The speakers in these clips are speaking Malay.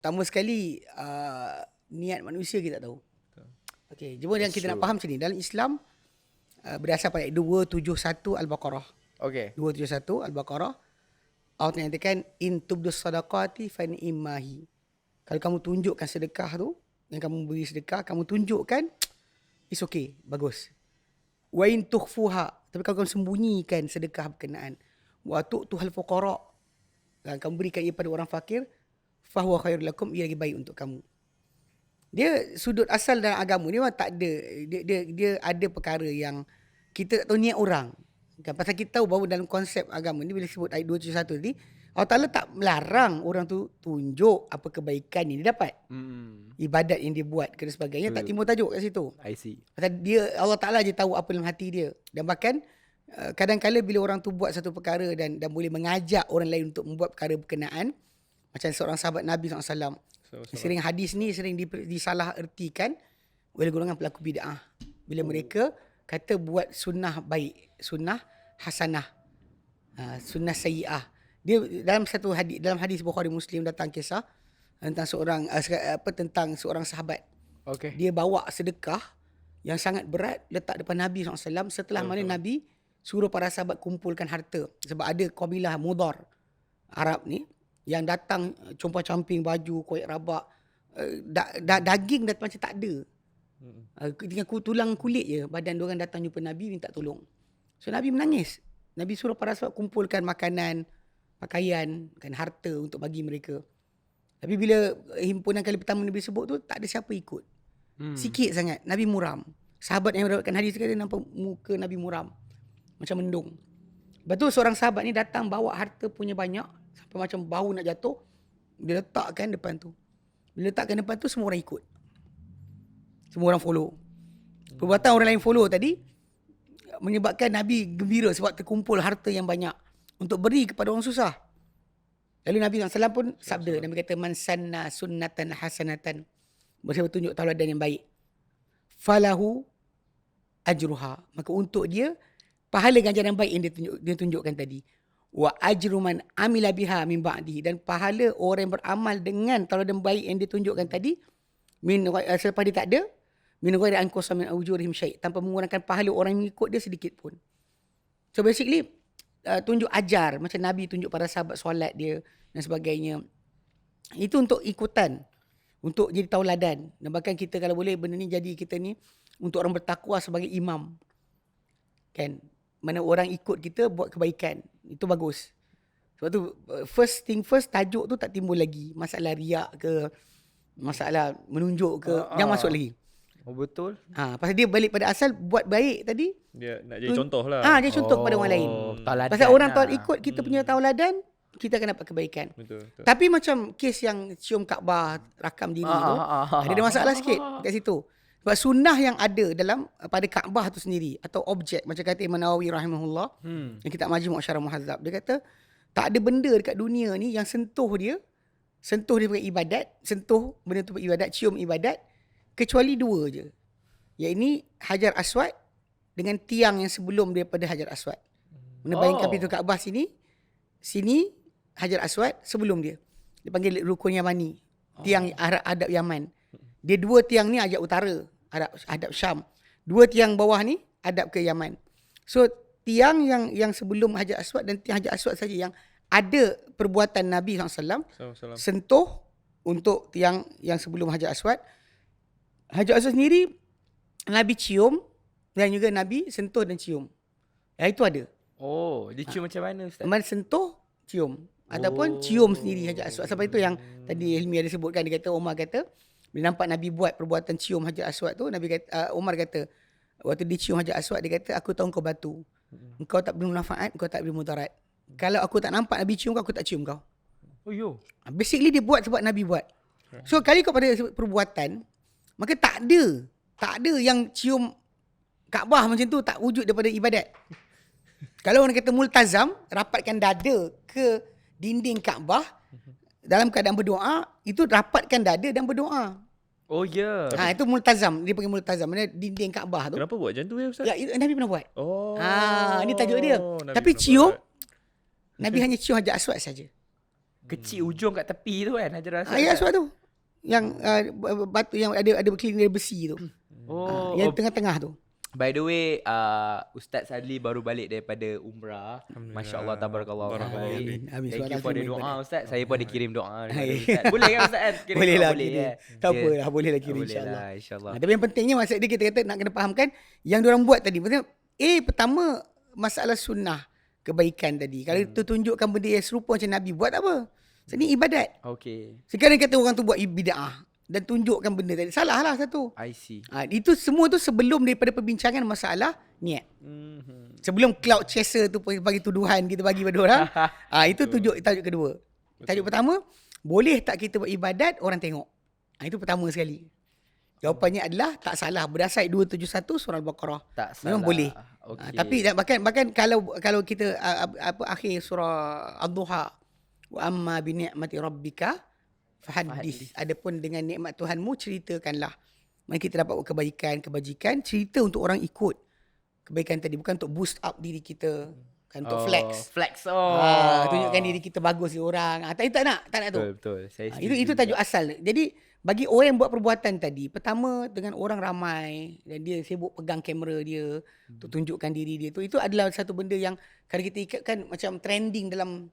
pertama sekali niat manusia kita tak tahu. Okey, cuma yang kita nak faham macam ni. Dalam Islam berdasar pada ayat 271 Al-Baqarah. Okay. 271 Al-Baqarah. Allah menyatakan in tubdus sadaqati fa ni'mahi. Kalau kamu tunjukkan sedekah tu, yang kamu beri sedekah, kamu tunjukkan, it's okay, bagus. Wa in tukhfuha, tapi kalau kamu sembunyikan sedekah berkenaan, wa tu'tuhal fuqara, kamu berikan ia pada orang fakir, fa huwa khairul lakum, ia lagi baik untuk kamu. Dia sudut asal dalam agama ni memang tak ada, dia ada perkara yang kita tak tahu niat orang. Kan, pasal kita tahu bahawa dalam konsep agama ni bila sebut ayat 271 tadi, Allah Ta'ala tak melarang orang tu tunjuk apa kebaikan yang dia dapat. Ibadat yang dia buat dan sebagainya, tak timbul tajuk kat situ. I see. Pasal dia, Allah Ta'ala je tahu apa dalam hati dia. Dan bahkan kadang-kadang bila orang tu buat satu perkara dan boleh mengajak orang lain untuk membuat perkara berkenaan, macam seorang sahabat Nabi SAW. Sering hadis ni sering disalah ertikan oleh golongan pelaku bid'ah. Bila mereka kata buat sunnah baik, sunnah hasanah, sunnah sayyi'ah. Dia dalam satu hadis, dalam hadis Bukhari Muslim datang kisah tentang tentang seorang sahabat. Okay. Dia bawa sedekah yang sangat berat letak depan Nabi SAW setelah mana Nabi suruh para sahabat kumpulkan harta. Sebab ada kabilah Mudar Arab ni yang datang compang-camping baju, koyak rabak, daging dah macam tak ada. Dengan tulang kulit je, badan diorang datang jumpa Nabi minta tolong. So Nabi menangis. Nabi suruh para sahabat kumpulkan makanan, pakaian, kan, harta untuk bagi mereka. Tapi bila himpunan kali pertama Nabi sebut tu, tak ada siapa ikut. Sikit sangat. Nabi muram. Sahabat yang mendapatkan hadis kata nampak muka Nabi muram, macam mendung. Lepas tu seorang sahabat ni datang bawa harta punya banyak, sampai macam bau nak jatuh. Dia letakkan depan tu. Bila letakkan depan tu, semua orang ikut. Semua orang follow. Perbuatan orang lain follow tadi menyebabkan Nabi gembira sebab terkumpul harta yang banyak untuk beri kepada orang susah. Lalu Nabi SAW pun sabda, Nabi kata, man sanna sunnatan hasanatan, bersiapa tunjuk tauladan yang baik, falahu ajruha, maka untuk dia pahala ganjaran baik yang dia tunjukkan tadi. Wa ajru man amila biha min ba'di, dan pahala orang yang beramal dengan tauladan baik yang dia tunjukkan tadi, selepas dia tak ada, min ghairi anqasa min ujurihim syai', tanpa mengurangkan pahala orang yang mengikut dia sedikit pun. So basically tunjuk ajar macam Nabi tunjuk para sahabat solat dia dan sebagainya. Itu untuk ikutan, untuk jadi tauladan. Dan bahkan kita kalau boleh benda ni jadi kita ni untuk orang bertakwa sebagai imam. Kan? Mana orang ikut kita buat kebaikan. Itu bagus. Sebab tu first thing first, tajuk tu tak timbul lagi. Masalah riak ke, masalah menunjuk ke, jangan masuk lagi. Oh, betul. Pasal dia balik pada asal buat baik tadi. Dia nak jadi contoh lah. Jadi contoh kepada orang lain. Tauladan Pasal orang lah. ikut kita punya tauladan, kita akan dapat kebaikan. Betul. Tapi macam kes yang cium Kaabah, rakam diri tu, ada masalah sikit kat situ. Sebab sunnah yang ada dalam pada Kaabah tu sendiri atau objek, macam kata Imam Nawawi rahimahullah, yang kita Majmu' Syarah Muhadzab, dia kata tak ada benda dekat dunia ni yang sentuh dia pakai ibadat, sentuh benda tu pakai ibadat, cium ibadat, kecuali dua je. Iaitu Hajar Aswad dengan tiang yang sebelum daripada Hajar Aswad. Mana bayangkan pintu Kaabah sini Hajar Aswad, sebelum dia panggil Rukun Yamani, tiang hadap Yaman. Dia dua tiang ni hadap utara, hadap Syam. Dua tiang bawah ni hadap ke Yaman. So tiang yang sebelum Hajar Aswad dan tiang Hajar Aswad saja yang ada perbuatan Nabi SAW sentuh untuk tiang yang sebelum Hajar Aswad. Hajar Aswad sendiri Nabi cium dan juga Nabi sentuh dan cium. Itu ada. Oh, dia cium macam mana Ustaz? Mana sentuh, cium. Ataupun cium sendiri Hajar Aswad. Sebab itu yang tadi Hilmi ada sebutkan, dia kata, Umar kata, bila nampak Nabi buat perbuatan cium Hajar Aswad tu, Umar kata, waktu dia cium Hajar Aswad, dia kata, aku tahu kau batu. Engkau tak beri manfaat, kau tak beri mudarat. Kalau aku tak nampak Nabi cium kau, aku tak cium kau. Oh yo. Basically dia buat sebab Nabi buat. So kali kau pada perbuatan, maka tak ada yang cium Kaabah macam tu, tak wujud daripada ibadat. Kalau orang kata multazam, rapatkan dada ke dinding Kaabah dalam keadaan berdoa, itu rapatkan dada dan berdoa. Oh ya. Itu multazam, dia panggil multazam, mana dinding Kaabah tu. Kenapa buat macam tu ya Ustaz? Ya, itu Nabi pernah buat. Oh. Ini tajuk dia. Nabi Tapi pernah cium, buat. Nabi hanya cium Hajar Aswad saja. Kecil ujung kat tepi tu kan Hajar Aswad. Ya, Aswad tu. Yang batu yang ada berkeliling dari besi tu. Oh, Yang tengah-tengah tu. by the way, Ustaz Sadli baru balik daripada umrah. Masya-Allah, tabarakallah. Barakallah. Amin. Thank you Soalan for the semua doa ibadat. Ustaz. Saya pun ada kirim doa daripada Hai. Ustaz. Boleh kan Ustaz kan? Kirim Boleh doa, lah boleh, kira. ya? Tak Ya. apa lah, boleh lah kira Boleh insya-Allah. lah, insya-Allah. Tapi yang pentingnya maksud dia kita kata nak kena fahamkan yang diorang buat tadi. Maksudnya pertama masalah sunnah kebaikan tadi. Kalau itu tunjukkan benda yang serupa macam Nabi buat tak apa. So, ni ibadat. Okay, Sekarang kata orang tu buat bid'ah dan tunjukkan benda tadi. Salah lah satu. I see. Itu semua tu sebelum daripada perbincangan masalah niat. Sebelum cloud chaser tu bagi tuduhan kita bagi pada orang. Itu tajuk kedua. Tajuk pertama, boleh tak kita buat ibadat orang tengok? Itu pertama sekali. Jawapannya adalah tak salah. Berdasar ayat 271 surah Al-Baqarah. Tak salah. Memang boleh. Okay. Tapi bahkan kalau kita akhir surah Ad-Duha, wa amma bi ni'mati rabbika fahaddis. Adapun dengan nikmat Tuhanmu ceritakanlah. Mari kita dapat buat kebajikan, cerita untuk orang ikut kebaikan tadi, bukan untuk boost up diri kita, kan untuk flex. Flex. Tunjukkan diri kita bagus di orang. Tak nak tu. Betul. Saya Itu tajuk asal. Jadi bagi orang yang buat perbuatan tadi, pertama dengan orang ramai dan dia sibuk pegang kamera dia untuk tunjukkan diri dia tu, itu adalah satu benda yang kalau kita ikatkan macam trending dalam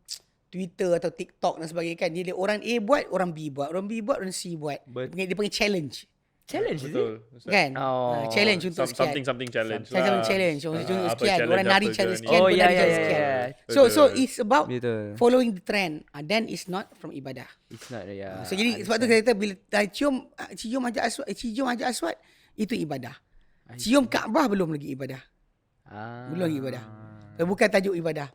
Twitter atau TikTok dan sebagainya kan. Jadi orang A buat, orang B buat, orang B buat, orang C buat. Dia panggil challenge. Challenge is it? Betul. Ustaz. Kan? Oh. Challenge untuk sekian. Something challenge Saya lah. challenge. Contoh Apa sekian. challenge Orang nari apa challenge ke sekian. Oh, orang ya, nari ya, challenge ya, sekian. ya. So Betul. it's about Betul. following the trend. Then it's not from ibadah. It's not So jadi sebab tu kita kata bila cium Hajar Aswad itu ibadah. Cium Kaabah belum lagi ibadah. Belum lagi ibadah. Bukan tajuk ibadah.